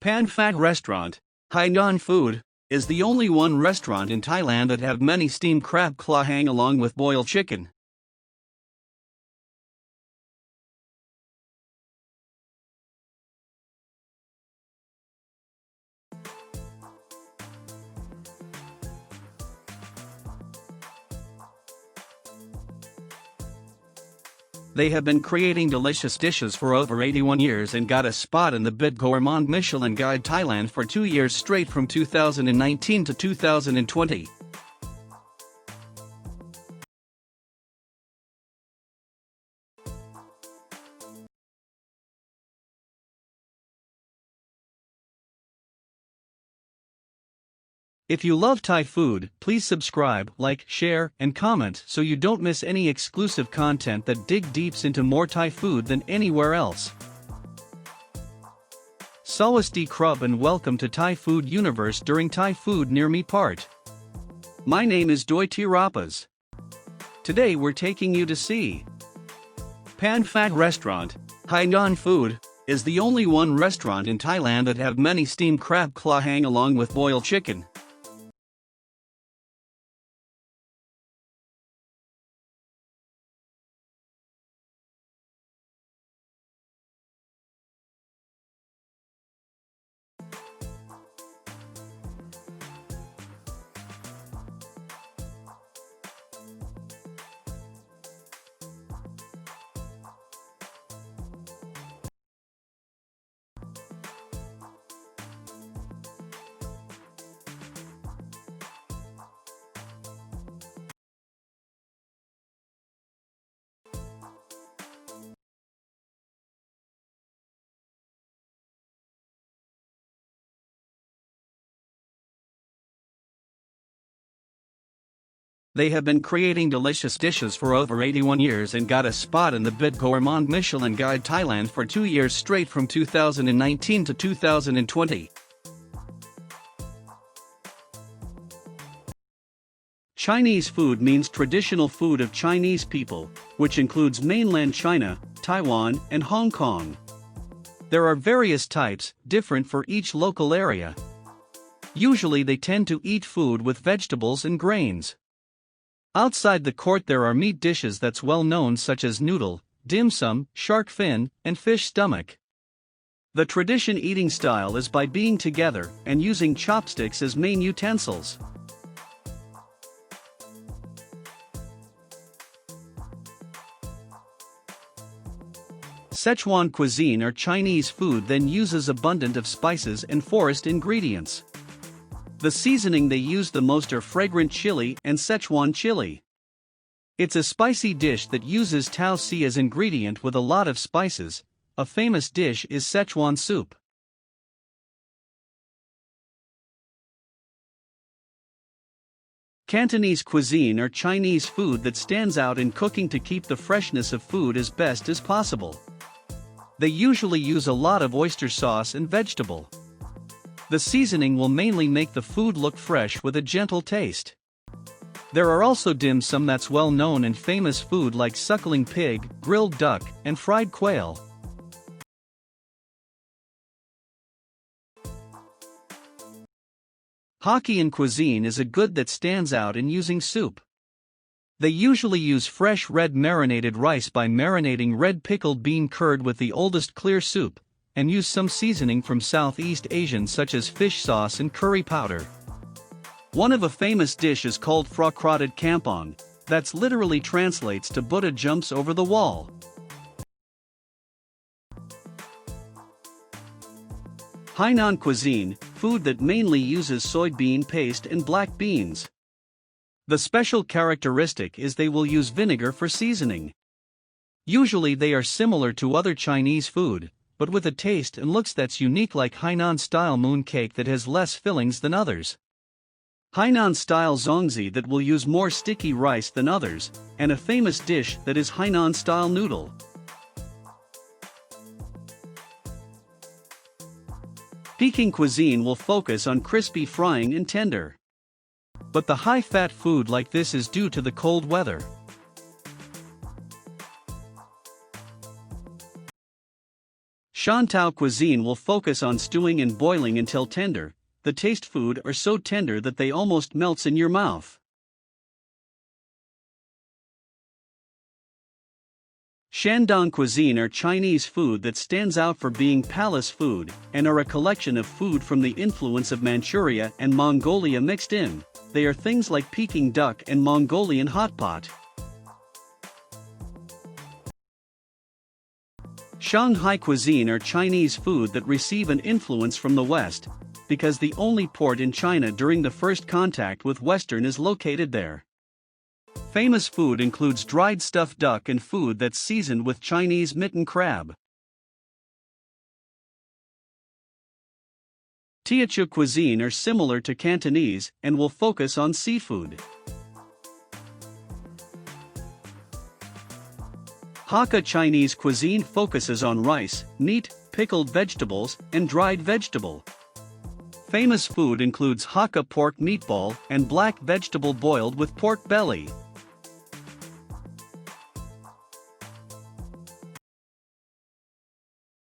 Phan Fa Restaurant, Hainan Food, is the only one restaurant in Thailand that have many steamed crab claw hang along with boiled chicken. They have been creating delicious dishes for over 81 years and got a spot in the Gourmand Michelin Guide Thailand for 2 years straight from 2019 to 2020. If you love Thai food, please subscribe, like, share, and comment so you don't miss any exclusive content that dig deeps into more Thai food than anywhere else. Sawasdee Krub and welcome to Thai Food Universe during Thai Food Near Me part. My name is Doi Tirapas. Today we're taking you to see Phan Fa Restaurant, Hainan Food, is the only one restaurant in Thailand that have many steamed crab claw hang along with boiled chicken. They have been creating delicious dishes for over 81 years and got a spot in the Gourmand Michelin Guide Thailand for 2 years straight from 2019 to 2020. Chinese food means traditional food of Chinese people, which includes mainland China, Taiwan, and Hong Kong. There are various types, different for each local area. Usually they tend to eat food with vegetables and grains. Outside the court there are meat dishes that's well known such as noodle, dim sum, shark fin, and fish stomach. The tradition eating style is by being together and using chopsticks as main utensils. Szechuan cuisine or Chinese food then uses abundant of spices and forest ingredients. The seasoning they use the most are fragrant chili and Szechuan chili. It's a spicy dish that uses tau si as ingredient with a lot of spices. A famous dish is Szechuan soup. Cantonese cuisine or Chinese food that stands out in cooking to keep the freshness of food as best as possible. They usually use a lot of oyster sauce and vegetable. The seasoning will mainly make the food look fresh with a gentle taste. There are also dim sum that's well known and famous food like suckling pig, grilled duck, and fried quail. Hokkien cuisine is a good that stands out in using soup. They usually use fresh red marinated rice by marinating red pickled bean curd with the oldest clear soup, and use some seasoning from Southeast Asian such as fish sauce and curry powder. One of a famous dish is called Phra kampong, that's literally translates to Buddha jumps over the wall. Hainan cuisine, food that mainly uses soybean paste and black beans. The special characteristic is they will use vinegar for seasoning. Usually they are similar to other Chinese food, but with a taste and looks that's unique like Hainan-style moon cake that has less fillings than others. Hainan-style zongzi that will use more sticky rice than others, and a famous dish that is Hainan-style noodle. Peking cuisine will focus on crispy frying and tender. But the high-fat food like this is due to the cold weather. Shantou cuisine will focus on stewing and boiling until tender. The taste food are so tender that they almost melts in your mouth. Shandong cuisine are Chinese food that stands out for being palace food, and are a collection of food from the influence of Manchuria and Mongolia mixed in. They are things like Peking duck and Mongolian hot pot. Shanghai cuisine are Chinese food that receive an influence from the West, because the only port in China during the first contact with Western is located there. Famous food includes dried stuffed duck and food that's seasoned with Chinese mitten crab. Teochew cuisine are similar to Cantonese and will focus on seafood. Hakka Chinese cuisine focuses on rice, meat, pickled vegetables, and dried vegetable. Famous food includes Hakka pork meatball and black vegetable boiled with pork belly.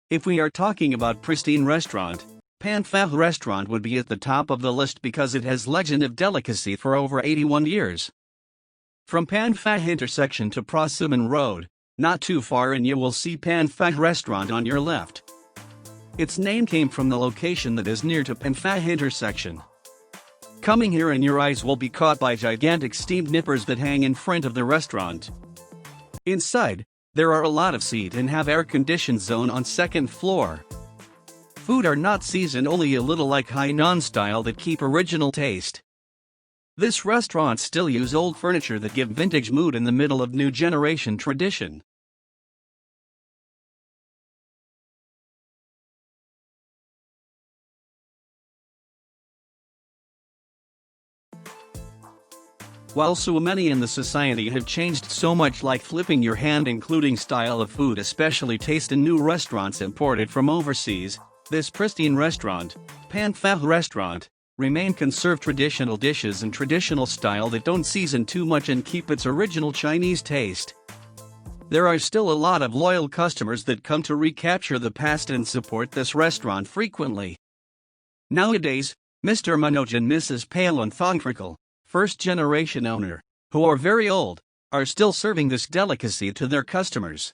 If we are talking about pristine restaurant, Phan Fa Restaurant would be at the top of the list because it has legend of delicacy for over 81 years. From Phan Fa intersection to Phrasumen Road, not too far and you will see Phan Fa Restaurant on your left. Its name came from the location that is near to Phan Fa intersection. Coming here and your eyes will be caught by gigantic steamed nippers that hang in front of the restaurant. Inside, there are a lot of seats and have air-conditioned zone on second floor. Food are not seasoned, only a little like Hainan style that keep original taste. This restaurant still use old furniture that give vintage mood in the middle of new generation tradition. While so many in the society have changed so much, like flipping your hand, including style of food, especially taste in new restaurants imported from overseas, this pristine restaurant, Phan Fa Restaurant, remain conserve traditional dishes and traditional style that don't season too much and keep its original Chinese taste. There are still a lot of loyal customers that come to recapture the past and support this restaurant frequently. Nowadays, Mr. Manoj and Mrs. Palin Thongfrickle, first-generation owner, who are very old, are still serving this delicacy to their customers.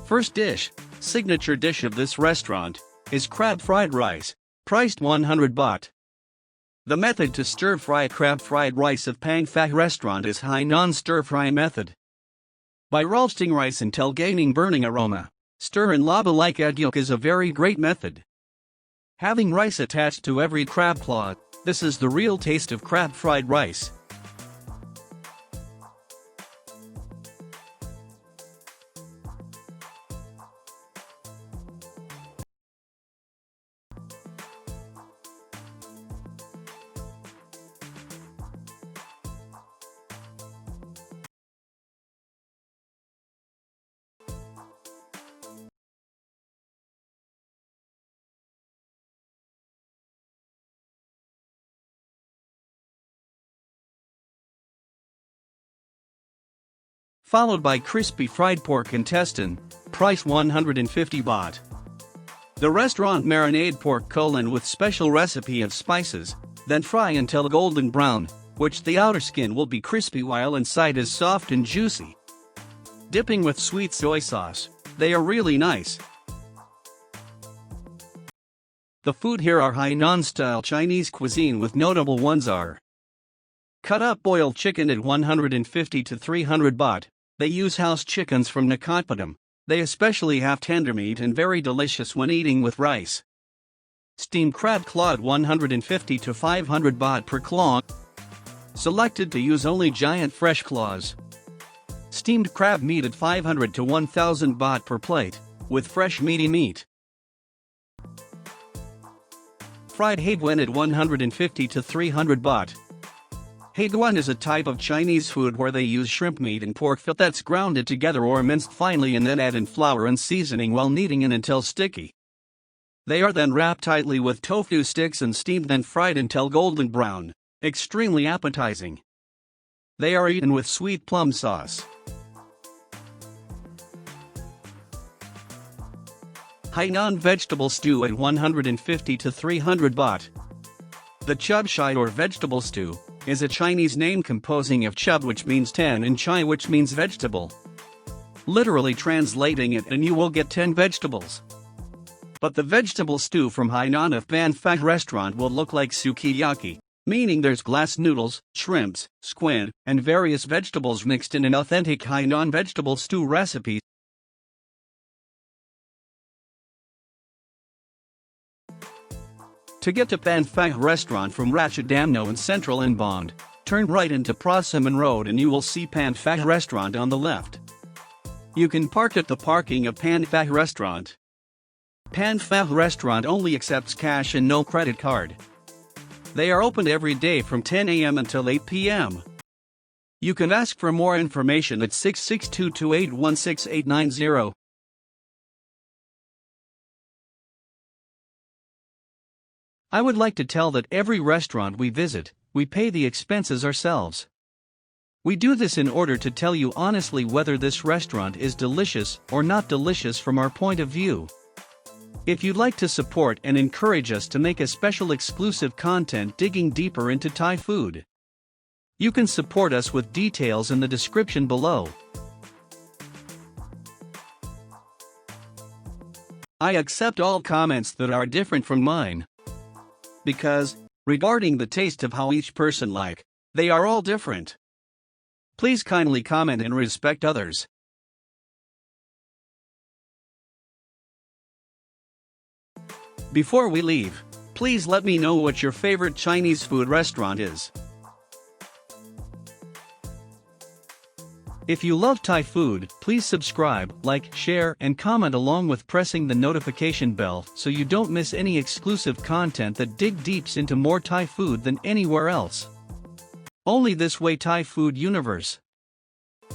First dish, signature dish of this restaurant, is crab fried rice, priced 100 baht. The method to stir-fry crab fried rice of Phan Fa Restaurant is Hainan stir-fry method. By roasting rice until gaining burning aroma, stir and lava like egg yolk is a very great method. Having rice attached to every crab claw, this is the real taste of crab fried rice. Followed by crispy fried pork intestine, price 150 baht. The restaurant marinade pork colon with special recipe of spices, then fry until golden brown, which the outer skin will be crispy while inside is soft and juicy. Dipping with sweet soy sauce, they are really nice. The food here are Hainan-style Chinese cuisine with notable ones are cut up boiled chicken at 150 to 300 baht. They use house chickens from Nakhon. They especially have tender meat and very delicious when eating with rice. Steamed crab claw at 150 to 500 baht per claw. Selected to use only giant fresh claws. Steamed crab meat at 500 to 1000 baht per plate, with fresh meaty meat. Fried hainan at 150 to 300 baht. Hainan is a type of Chinese food where they use shrimp meat and pork fat that's grounded together or minced finely and then add in flour and seasoning while kneading it until sticky. They are then wrapped tightly with tofu sticks and steamed and fried until golden brown, extremely appetizing. They are eaten with sweet plum sauce. Hainan vegetable stew at 150 to 300 baht. The chub shai or vegetable stew is a Chinese name composing of chub, which means 10, and chai, which means vegetable. Literally translating it, and you will get 10 vegetables. But the vegetable stew from Hainan of Phan Fa Restaurant will look like sukiyaki, meaning there's glass noodles, shrimps, squid, and various vegetables mixed in an authentic Hainan vegetable stew recipe. To get to Phan Fa Restaurant from Ratchadamno in Central and Bond, turn right into Phrasumen Road and you will see Phan Fa Restaurant on the left. You can park at the parking of Phan Fa Restaurant. Phan Fa Restaurant only accepts cash and no credit card. They are open every day from 10 a.m. until 8 p.m. You can ask for more information at 6622816890. I would like to tell that every restaurant we visit, we pay the expenses ourselves. We do this in order to tell you honestly whether this restaurant is delicious or not delicious from our point of view. If you'd like to support and encourage us to make a special exclusive content digging deeper into Thai food, you can support us with details in the description below. I accept all comments that are different from mine. Because, regarding the taste of how each person like, they are all different. Please kindly comment and respect others. Before we leave, please let me know what your favorite Chinese food restaurant is. If you love Thai food, please subscribe, like, share, and comment along with pressing the notification bell so you don't miss any exclusive content that dig deeps into more Thai food than anywhere else. Only this way Thai Food Universe.